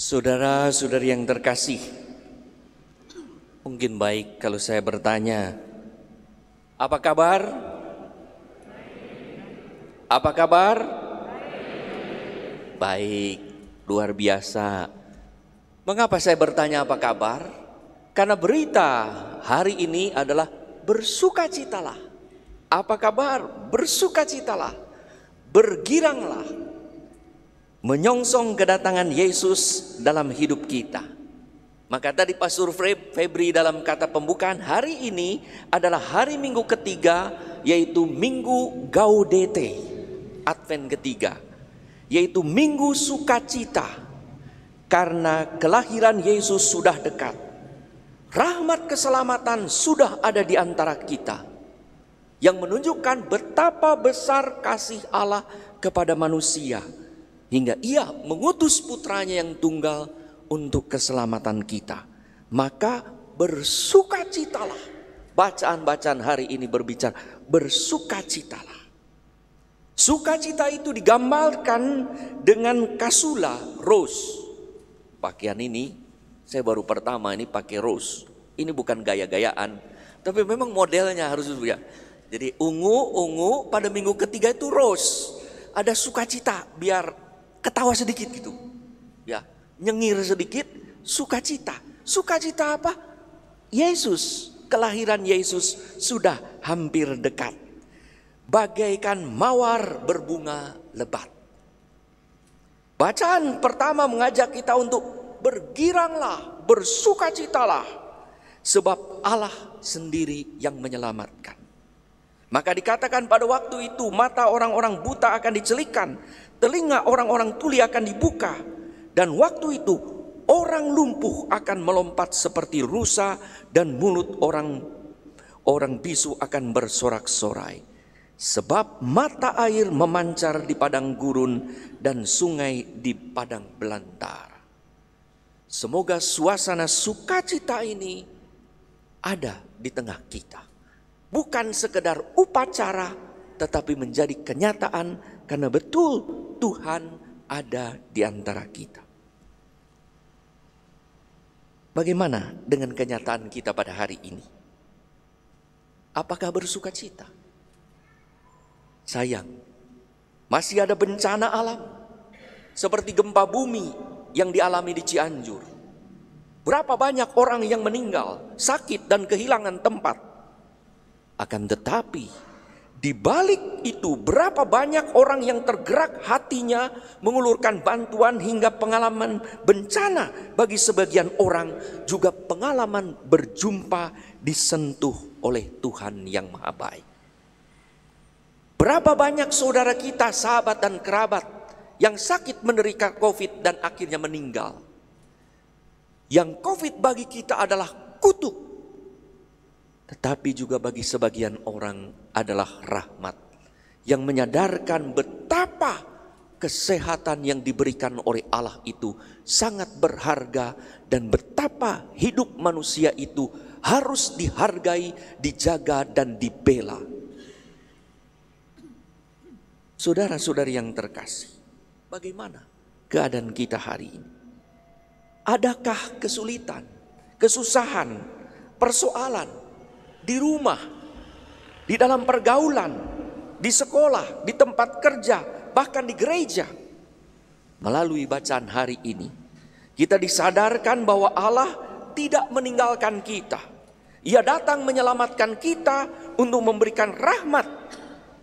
Saudara-saudari yang terkasih, mungkin baik kalau saya bertanya, apa kabar? Apa kabar? Baik, luar biasa. Mengapa saya bertanya apa kabar? Karena berita hari ini adalah bersukacitalah. Apa kabar? Bersukacitalah, bergiranglah, menyongsong kedatangan Yesus dalam hidup kita. Maka tadi Pastor Febri dalam kata pembukaan, hari ini adalah hari Minggu ketiga, yaitu Minggu Gaudete, Advent ketiga, yaitu Minggu Sukacita, karena kelahiran Yesus sudah dekat. Rahmat keselamatan sudah ada di antara kita, yang menunjukkan betapa besar kasih Allah kepada manusia, hingga Ia mengutus putranya yang tunggal untuk keselamatan kita. Maka bersukacitalah. Bacaan-bacaan hari ini berbicara bersukacitalah. Sukacita itu digambarkan dengan kasula, rose. Pakaian ini saya baru pertama ini pakai rose. Ini bukan gaya-gayaan, tapi memang modelnya harus ya. Jadi ungu pada minggu ketiga itu rose. Ada sukacita biar ketawa sedikit gitu. Ya, nyengir sedikit, sukacita. Sukacita apa? Yesus, kelahiran Yesus sudah hampir dekat. Bagaikan mawar berbunga lebat. Bacaan pertama mengajak kita untuk bergiranglah, bersukacitalah, sebab Allah sendiri yang menyelamatkan. Maka dikatakan pada waktu itu mata orang-orang buta akan dicelikan, telinga orang-orang tuli akan dibuka, dan waktu itu orang lumpuh akan melompat seperti rusa, dan mulut orang bisu akan bersorak-sorai. Sebab mata air memancar di padang gurun dan sungai di padang belantara. Semoga suasana sukacita ini ada di tengah kita. Bukan sekedar upacara, tetapi menjadi kenyataan karena betul Tuhan ada di antara kita. Bagaimana dengan kenyataan kita pada hari ini? Apakah bersukacita? Sayang, masih ada bencana alam seperti gempa bumi yang dialami di Cianjur. Berapa banyak orang yang meninggal, sakit dan kehilangan tempat. Akan tetapi di balik itu berapa banyak orang yang tergerak hatinya mengulurkan bantuan, hingga pengalaman bencana bagi sebagian orang juga pengalaman berjumpa disentuh oleh Tuhan yang Maha Baik. Berapa banyak saudara kita, sahabat dan kerabat yang sakit menderita COVID dan akhirnya meninggal. Yang COVID bagi kita adalah kutuk, tetapi juga bagi sebagian orang adalah rahmat yang menyadarkan betapa kesehatan yang diberikan oleh Allah itu sangat berharga, dan betapa hidup manusia itu harus dihargai, dijaga dan dibela. Saudara-saudari yang terkasih, bagaimana keadaan kita hari ini? Adakah kesulitan, kesusahan, persoalan di rumah, di dalam pergaulan, di sekolah, di tempat kerja, bahkan di gereja? Melalui bacaan hari ini, kita disadarkan bahwa Allah tidak meninggalkan kita. Ia datang menyelamatkan kita untuk memberikan rahmat,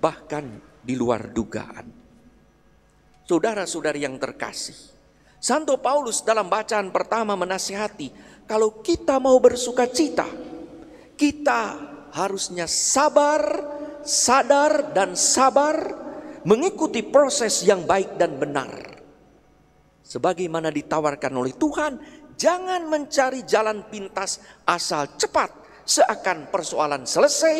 bahkan di luar dugaan. Saudara-saudari yang terkasih, Santo Paulus dalam bacaan pertama menasihati, kalau kita mau bersukacita, kita harusnya sabar, sadar dan sabar, mengikuti proses yang baik dan benar. Sebagaimana ditawarkan oleh Tuhan, jangan mencari jalan pintas asal cepat, seakan persoalan selesai,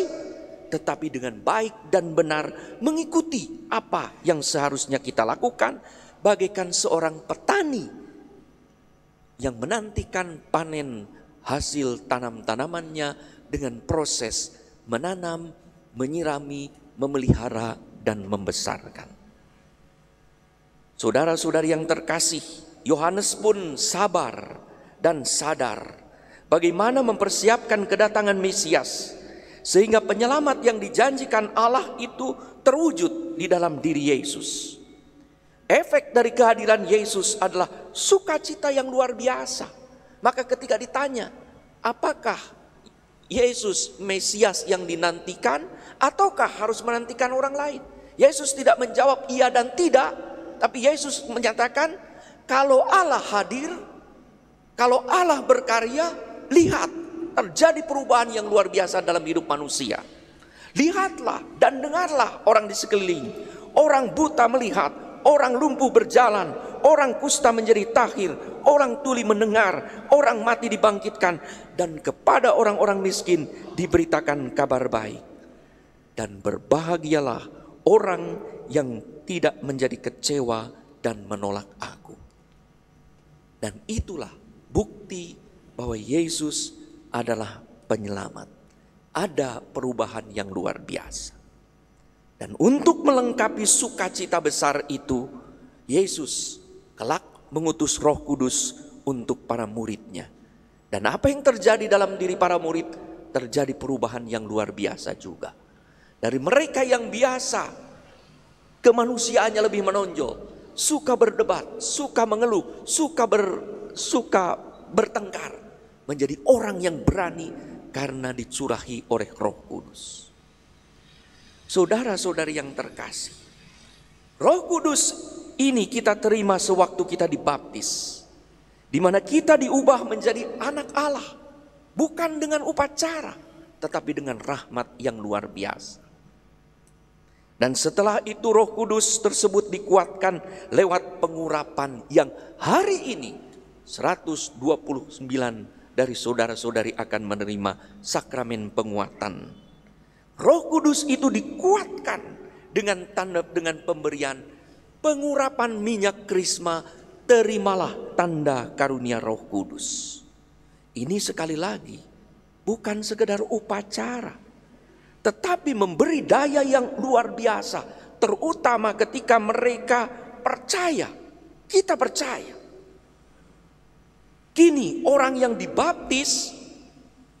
tetapi dengan baik dan benar mengikuti apa yang seharusnya kita lakukan, bagaikan seorang petani yang menantikan panen hasil tanam-tanamannya dengan proses menanam, menyirami, memelihara dan membesarkan. Saudara-saudari yang terkasih, Yohanes pun sabar dan sadar bagaimana mempersiapkan kedatangan Mesias, sehingga penyelamat yang dijanjikan Allah itu terwujud di dalam diri Yesus. Efek dari kehadiran Yesus adalah sukacita yang luar biasa. Maka ketika ditanya, apakah Yesus Mesias yang dinantikan ataukah harus menantikan orang lain? Yesus tidak menjawab iya dan tidak, tapi Yesus menyatakan, kalau Allah hadir, kalau Allah berkarya, lihat terjadi perubahan yang luar biasa dalam hidup manusia. Lihatlah dan dengarlah orang di sekeliling. Orang buta melihat, orang lumpuh berjalan, orang kusta menjadi tahir, orang tuli mendengar, orang mati dibangkitkan, dan kepada orang-orang miskin diberitakan kabar baik. Dan berbahagialah orang yang tidak menjadi kecewa dan menolak aku. Dan itulah bukti bahwa Yesus adalah penyelamat. Ada perubahan yang luar biasa. Dan untuk melengkapi sukacita besar itu, Yesus kelak mengutus Roh Kudus untuk para muridnya. Dan apa yang terjadi dalam diri para murid? Terjadi perubahan yang luar biasa juga. Dari mereka yang biasa, kemanusiaannya lebih menonjol, suka berdebat, suka mengeluh, suka bertengkar, menjadi orang yang berani karena dicurahi oleh Roh Kudus. Saudara-saudari yang terkasih, Roh Kudus ini kita terima sewaktu kita dibaptis, di mana kita diubah menjadi anak Allah, bukan dengan upacara, tetapi dengan rahmat yang luar biasa. Dan setelah itu Roh Kudus tersebut dikuatkan lewat pengurapan yang hari ini 129 dari saudara-saudari akan menerima sakramen penguatan. Roh Kudus itu dikuatkan dengan pemberian pengurapan minyak krisma, terimalah tanda karunia Roh Kudus. Ini sekali lagi bukan sekedar upacara, tetapi memberi daya yang luar biasa, terutama ketika mereka percaya, kita percaya. Kini orang yang dibaptis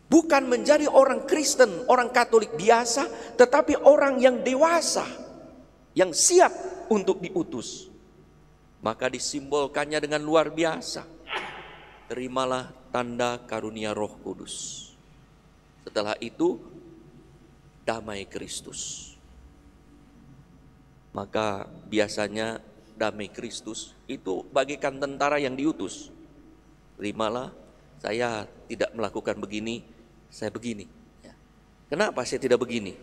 bukan menjadi orang Kristen, orang Katolik biasa, tetapi orang yang dewasa, yang siap untuk diutus. Maka disimbolkannya dengan luar biasa. Terimalah tanda karunia Roh Kudus. Setelah itu, damai Kristus. Maka biasanya damai Kristus itu bagikan tentara yang diutus. Terimalah, saya tidak melakukan begini, saya begini. Kenapa saya tidak begini?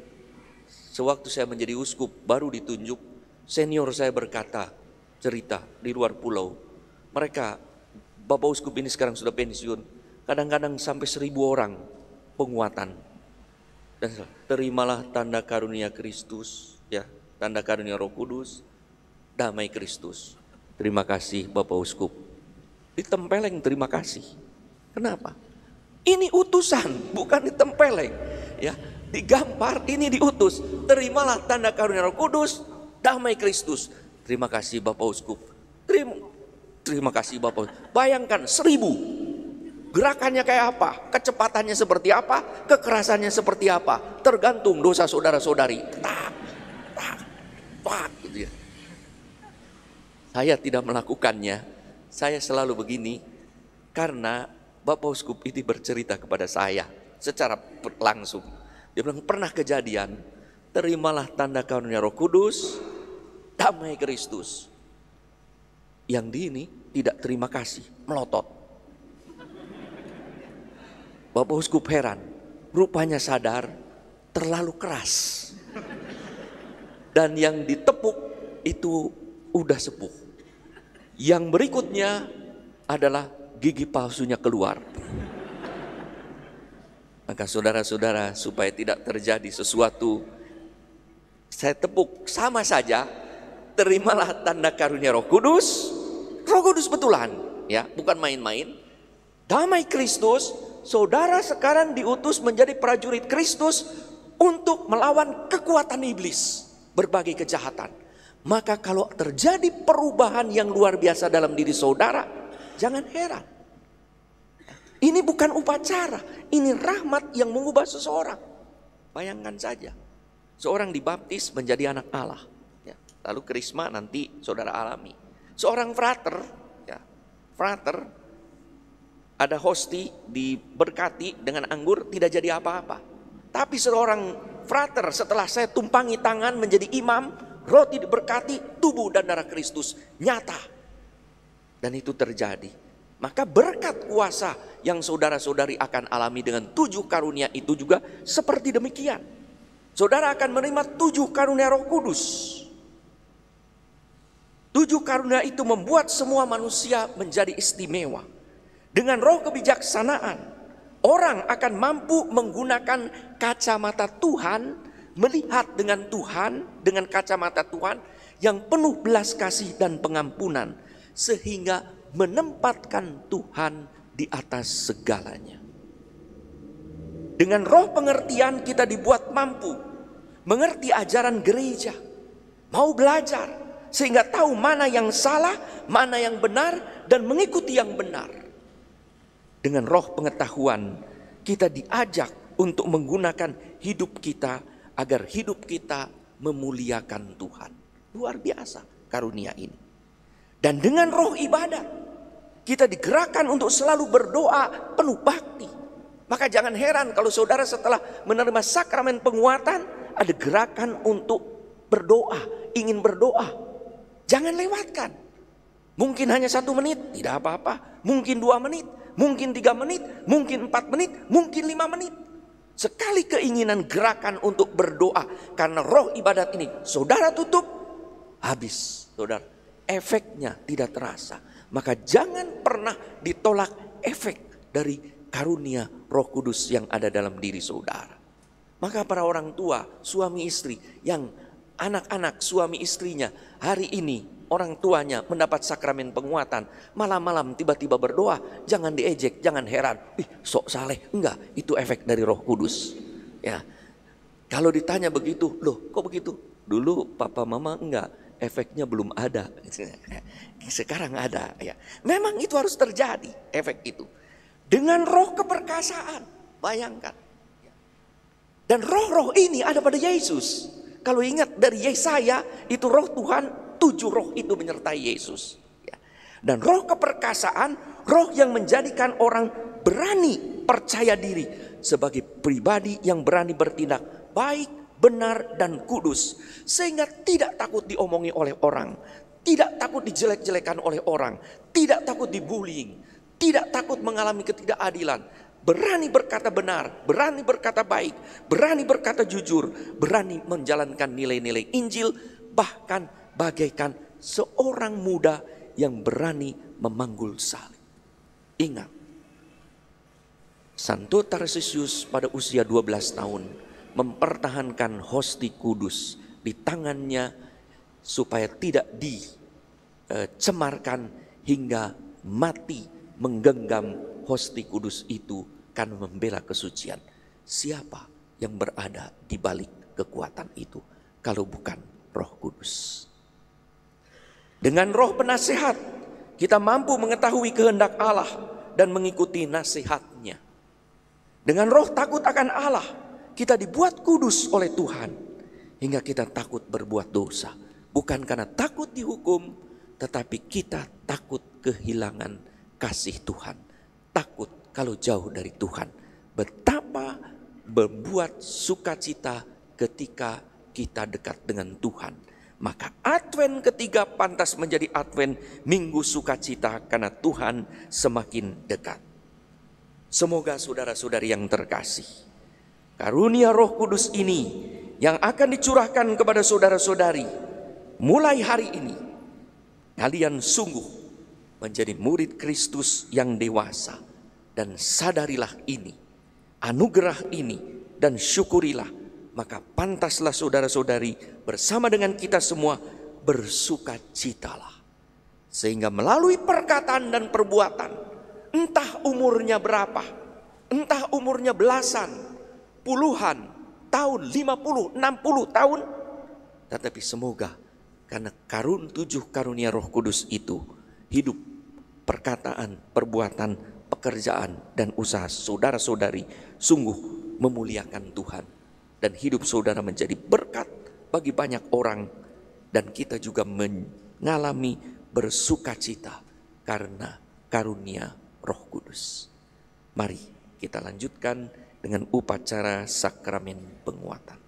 Sewaktu saya menjadi uskup baru ditunjuk, senior saya berkata, cerita di luar pulau. Mereka, Bapak Uskup ini sekarang sudah pensiun, kadang-kadang sampai 1000 orang penguatan. Dan terimalah tanda karunia Kristus, ya, tanda karunia Roh Kudus, damai Kristus. Terima kasih Bapak Uskup. Ditempeleng terima kasih. Kenapa? Ini utusan, bukan ditempeleng. Ya, digampar, ini diutus. Terimalah tanda karunia Roh Kudus, damai Kristus. Terima kasih Bapak Uskup. Terima kasih Bapak. Bayangkan 1000. Gerakannya kayak apa? Kecepatannya seperti apa? Kekerasannya seperti apa? Tergantung dosa saudara-saudari. Tak, gitu ya. Saya tidak melakukannya. Saya selalu begini karena Bapak Uskup ini bercerita kepada saya secara langsung. Dia bilang pernah kejadian, terimalah tanda karunia Roh Kudus, damai Kristus. Yang di ini tidak terima kasih, melotot. Bapak Uskup heran, rupanya sadar terlalu keras. Dan yang ditepuk itu udah sepuh. Yang berikutnya adalah gigi palsunya keluar. Maka saudara-saudara, supaya tidak terjadi sesuatu, saya tepuk sama saja, terimalah tanda karunia Roh Kudus betulan, ya, bukan main-main. Damai Kristus, saudara sekarang diutus menjadi prajurit Kristus untuk melawan kekuatan iblis, berbagai kejahatan. Maka kalau terjadi perubahan yang luar biasa dalam diri saudara, jangan heran. Ini bukan upacara, ini rahmat yang mengubah seseorang. Bayangkan saja, seorang dibaptis menjadi anak Allah. Ya, lalu krisma nanti saudara alami. Seorang frater, ya, frater ada hosti diberkati dengan anggur tidak jadi apa-apa. Tapi seorang frater setelah saya tumpangi tangan menjadi imam, roti diberkati, tubuh dan darah Kristus nyata. Dan itu terjadi. Maka berkat kuasa yang saudara-saudari akan alami dengan 7 karunia itu juga seperti demikian. Saudara akan menerima 7 karunia Roh Kudus. 7 karunia itu membuat semua manusia menjadi istimewa. Dengan roh kebijaksanaan, orang akan mampu menggunakan kacamata Tuhan, melihat dengan Tuhan, dengan kacamata Tuhan yang penuh belas kasih dan pengampunan, sehingga menempatkan Tuhan di atas segalanya. Dengan roh pengertian kita dibuat mampu mengerti ajaran gereja, mau belajar sehingga tahu mana yang salah, mana yang benar, dan mengikuti yang benar. Dengan roh pengetahuan kita diajak untuk menggunakan hidup kita agar hidup kita memuliakan Tuhan. Luar biasa karunia ini. Dan dengan roh ibadat kita digerakkan untuk selalu berdoa penuh bakti. Maka jangan heran kalau saudara setelah menerima sakramen penguatan ada gerakan untuk berdoa, ingin berdoa. Jangan lewatkan. Mungkin hanya 1 menit, tidak apa-apa. Mungkin 2 menit, mungkin 3 menit, mungkin 4 menit, mungkin 5 menit. Sekali keinginan gerakan untuk berdoa karena roh ibadat ini saudara tutup, habis saudara. Efeknya tidak terasa. Maka jangan pernah ditolak efek dari karunia Roh Kudus yang ada dalam diri saudara. Maka para orang tua, suami istri yang anak-anak suami istrinya hari ini orang tuanya mendapat sakramen penguatan, malam-malam tiba-tiba berdoa, jangan diejek, jangan heran. Sok saleh, enggak, itu efek dari Roh Kudus. Ya. Kalau ditanya begitu, loh kok begitu? Dulu papa mama enggak. Efeknya belum ada, sekarang ada. Ya, memang itu harus terjadi efek itu dengan roh keperkasaan. Bayangkan, dan roh-roh ini ada pada Yesus. Kalau ingat dari Yesaya itu roh Tuhan, 7 roh itu menyertai Yesus. Ya. Dan roh keperkasaan, roh yang menjadikan orang berani percaya diri sebagai pribadi yang berani bertindak baik, benar dan kudus, sehingga tidak takut diomongi oleh orang, tidak takut dijelek-jelekan oleh orang, tidak takut dibullying, tidak takut mengalami ketidakadilan, berani berkata benar, berani berkata baik, berani berkata jujur, berani menjalankan nilai-nilai Injil, bahkan bagaikan seorang muda yang berani memanggul salib. Ingat, Santo Tarsisius pada usia 12 tahun mempertahankan hosti kudus di tangannya supaya tidak dicemarkan hingga mati menggenggam hosti kudus itu karena membela kesucian. Siapa yang berada di balik kekuatan itu kalau bukan Roh Kudus? Dengan roh penasehat kita mampu mengetahui kehendak Allah dan mengikuti nasihatnya. Dengan roh takut akan Allah kita dibuat kudus oleh Tuhan hingga kita takut berbuat dosa. Bukan karena takut dihukum, tetapi kita takut kehilangan kasih Tuhan. Takut kalau jauh dari Tuhan. Betapa membuat sukacita ketika kita dekat dengan Tuhan. Maka Advent ketiga pantas menjadi Advent Minggu Sukacita karena Tuhan semakin dekat. Semoga saudara-saudari yang terkasih, karunia Roh Kudus ini yang akan dicurahkan kepada saudara-saudari mulai hari ini, kalian sungguh menjadi murid Kristus yang dewasa. Dan sadarilah ini, anugerah ini, dan syukurilah. Maka pantaslah saudara-saudari bersama dengan kita semua bersukacitalah. Sehingga melalui perkataan dan perbuatan, entah umurnya berapa, entah umurnya belasan, puluhan tahun, 50, 60 tahun, tetapi semoga karena 7 karunia Roh Kudus itu hidup perkataan, perbuatan, pekerjaan, dan usaha saudara-saudari sungguh memuliakan Tuhan. Dan hidup saudara menjadi berkat bagi banyak orang. Dan kita juga mengalami bersukacita karena karunia Roh Kudus. Mari kita lanjutkan dengan upacara sakramen penguatan.